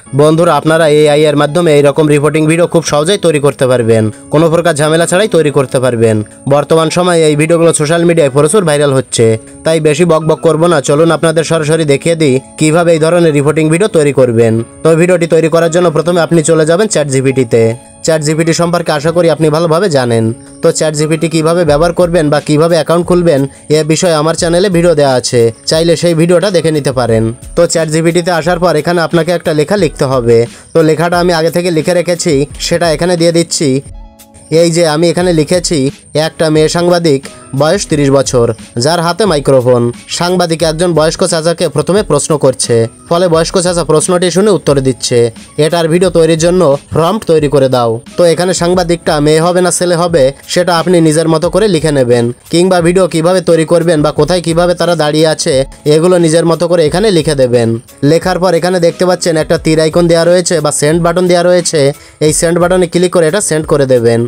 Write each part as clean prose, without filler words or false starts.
বন্ধুরা, আপনারা এআই এর মাধ্যমে এইরকম রিপোর্টিং ভিডিও খুব সহজেই তৈরি করতে পারবেন, কোনো প্রকার ঝামেলা ছাড়াই তৈরি করতে পারবেন। বর্তমান সময়ে এই ভিডিওগুলো সোশ্যাল মিডিয়ায় প্রচুর ভাইরাল হচ্ছে, তাই বেশি বকবক করব না, চলুন আপনাদের সরাসরি দেখিয়ে দিই কিভাবে এই ধরনের রিপোর্টিং ভিডিও তৈরি করবেন। তো ভিডিওটি তৈরি করার জন্য প্রথমে আপনি চলে যাবেন চ্যাটজিপিটিতে। চ্যাটজিপিটি সম্পর্কে আশা করি আপনি ভালোভাবে জানেন। তো চ্যাটজিপিটি কিভাবে ব্যবহার করবেন বা কিভাবে অ্যাকাউন্ট খুলবেন এ বিষয়ে আমার চ্যানেলে ভিডিও দেওয়া আছে, চাইলে সেই ভিডিওটা দেখে নিতে পারেন। তো চ্যাটজিপিটিতে আসার পর এখানে আপনাকে একটা লেখা লিখতে হবে। তো লেখাটা আমি আগে থেকে লিখে রেখেছি, সেটা এখানে দিয়ে দিচ্ছি। এই যে আমি এখানে লিখেছি, একটা মেয়ে সাংবাদিক, বয়স 30 বছর, যার হাতে মাইক্রোফোন। সাংবাদিক একজন বয়স্ক চাচাকে প্রথমে প্রশ্ন করছে, ফলে বয়স্ক চাচা প্রশ্নটি শুনে উত্তর দিচ্ছে। এটার ভিডিও তৈরির জন্য প্রম্পট তৈরি করে দাও। তো এখানে সাংবাদিকটা মেয়ে হবে না ছেলে হবে সেটা আপনি নিজের মতো করে লিখে নেবেন, কিংবা ভিডিও কিভাবে তৈরি করবেন বা কোথায় কিভাবে তারা দাঁড়িয়ে আছে এগুলো নিজের মতো করে এখানে লিখে দেবেন। লেখার পর এখানে দেখতে পাচ্ছেন একটা তীর আইকন দেওয়া রয়েছে বা সেন্ড বাটন দেওয়া রয়েছে। এই সেন্ড বাটনে ক্লিক করে এটা সেন্ড করে দেবেন।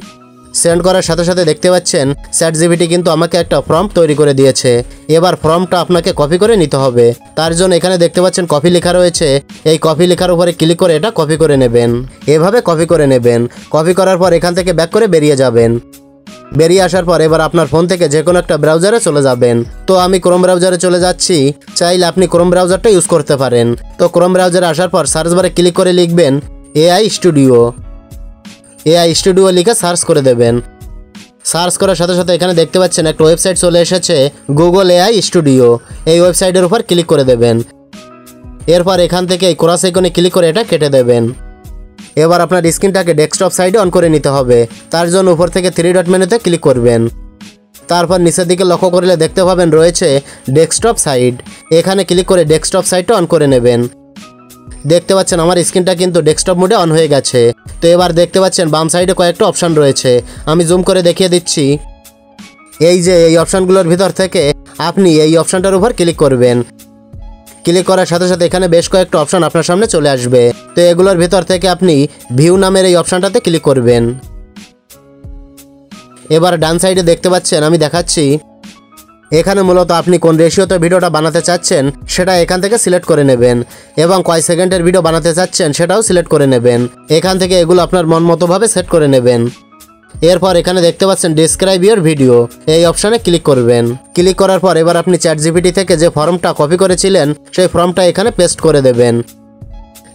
সেন্ড করার সাথে সাথে দেখতে পাচ্ছেন চ্যাটজিপিটি কিন্তু আমাকে একটা প্রম্পট তৈরি করে দিয়েছে। এবার প্রম্পটটা আপনাকে কপি করে নিতে হবে। তার জন্য এখানে দেখতে পাচ্ছেন কপি লেখা রয়েছে, এই কপি লেখার উপরে ক্লিক করে এটা কপি করে নেবেন। এভাবে কপি করে নেবেন। কপি করার পর এখান থেকে ব্যাক করে বেরিয়ে যাবেন। বেরিয়ে আসার পর এবার আপনার ফোন থেকে যে কোনো একটা ব্রাউজারে চলে যাবেন। তো আমি ক্রোম ব্রাউজারে চলে যাচ্ছি, চাইলে আপনি ক্রোম ব্রাউজারটা ইউজ করতে পারেন। তো ক্রোম ব্রাউজারে আসার পর সার্চ বারে ক্লিক করে লিখবেন এআই স্টুডিও। এআই স্টুডিও লিখে সার্চ করে দেবেন। সার্চ করার সাথে সাথে এখানে দেখতে পাচ্ছেন একটা ওয়েবসাইট চলে এসেছে, গুগল এআই স্টুডিও। এই ওয়েবসাইটের উপর ক্লিক করে দেবেন। এরপর এখান থেকে এই ক্রস আইকনে ক্লিক করে এটা কেটে দেবেন। এবার আপনার স্ক্রিনটাকে ডেস্কটপ সাইডে অন করে নিতে হবে। তার জন্য উপর থেকে 3 ডট মেনুতে ক্লিক করবেন। তারপর নিচের দিকে লক্ষ্য করলে দেখতে পাবেন রয়েছে ডেস্কটপ সাইড। এখানে ক্লিক করে ডেস্কটপ সাইডটা অন করে নেবেন। দেখতে পাচ্ছেন আমার স্ক্রিনটা কিন্তু ডেস্কটপ মোডে অন হয়ে গেছে। তো এবার দেখতে পাচ্ছেন বাম সাইডে কয়েকটা অপশান রয়েছে, আমি জুম করে দেখিয়ে দিচ্ছি। এই যে এই অপশানগুলোর ভিতর থেকে আপনি এই অপশানটার উপর ক্লিক করবেন। ক্লিক করার সাথে সাথে এখানে বেশ কয়েকটা অপশান আপনার সামনে চলে আসবে। তো এগুলোর ভিতর থেকে আপনি ভিউ নামের এই অপশানটাতে ক্লিক করবেন। এবার ডান সাইডে দেখতে পাচ্ছেন আমি দেখাচ্ছি, এখানে মূলত আপনি কোন রেশিওতে ভিডিওটা বানাতে চাচ্ছেন সেটা এখান থেকে সিলেক্ট করে নেবেন, এবং কয় সেকেন্ডের ভিডিও বানাতে চাচ্ছেন সেটাও সিলেক্ট করে নেবেন। এখান থেকে এগুলো আপনার মন মতোভাবে সেট করে নেবেন। এরপর এখানে দেখতে পাচ্ছেন ডেসক্রাইব ইওর ভিডিও, এই অপশানে ক্লিক করবেন। ক্লিক করার পর এবার আপনি চ্যাটজিপিটি থেকে যে ফর্মটা কপি করেছিলেন সেই ফর্মটা এখানে পেস্ট করে দেবেন।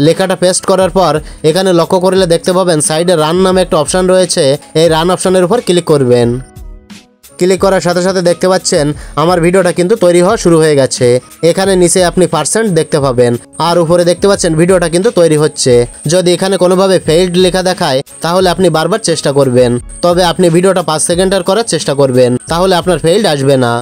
লেখাটা পেস্ট করার পর এখানে লক্ষ্য করলে দেখতে পাবেন সাইডে রান নামে একটা অপশান রয়েছে, এই রান অপশানের উপর ক্লিক করবেন। ক্লিক করার সাথে সাথে দেখতে পাচ্ছেন আমার ভিডিওটা কিন্তু তৈরি হওয়া শুরু হয়ে গেছে। এখানে নিচে আপনি পার্সেন্ট দেখতে পাবেন, আর উপরে দেখতে পাচ্ছেন ভিডিওটা কিন্তু তৈরি হচ্ছে। যদি এখানে কোনোভাবে ফেইল্ড লেখা দেখায় তাহলে আপনি বারবার চেষ্টা করবেন, তবে আপনি ভিডিওটা 5 সেকেন্ডের করার চেষ্টা করবেন, তাহলে আপনার ফেইল্ড আসবে না।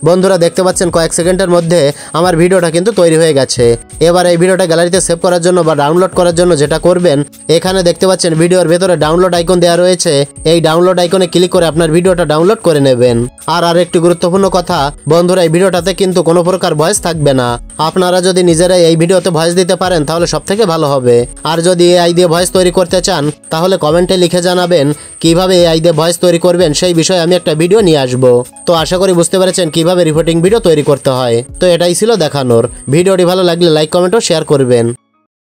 বন্ধুরা দেখতে পাচ্ছেন কয়েক সেকেন্ডের মধ্যে আমার ভিডিওটা কিন্তু তৈরি হয়ে গেছে। এবার এই ভিডিওটা গ্যালারিতে সেভ করার জন্য বা ডাউনলোড করার জন্য যেটা করবেন, এখানে দেখতে পাচ্ছেন ভিডিওর ভেতরে ডাউনলোড আইকন দেওয়া রয়েছে, এই ডাউনলোড আইকনে ক্লিক করে আপনার ভিডিওটা ডাউনলোড করে নেবেন। আর একটি গুরুত্বপূর্ণ কথা বন্ধুরা, এই ভিডিওটাতে কিন্তু কোনো প্রকার ভয়েস থাকবে না। আপনারা যদি নিজেরাই এই ভিডিওতে ভয়েস দিতে পারেন তাহলে সব থেকে ভালো হবে। আর যদি এআই দিয়ে ভয়েস তৈরি করতে চান তাহলে কমেন্টে লিখে জানাবেন কিভাবে এআই দিয়ে ভয়েস তৈরি করবেন, সেই বিষয়ে আমি একটা ভিডিও নিয়ে আসবো। তো আশা করি বুঝতে পেরেছেন কিভাবে রিপোর্টিং ভিডিও তৈরি করতে হয়। তো এটাই ছিল দেখানোর। ভিডিওটি ভালো লাগলে লাইক কমেন্ট ও শেয়ার করবেন।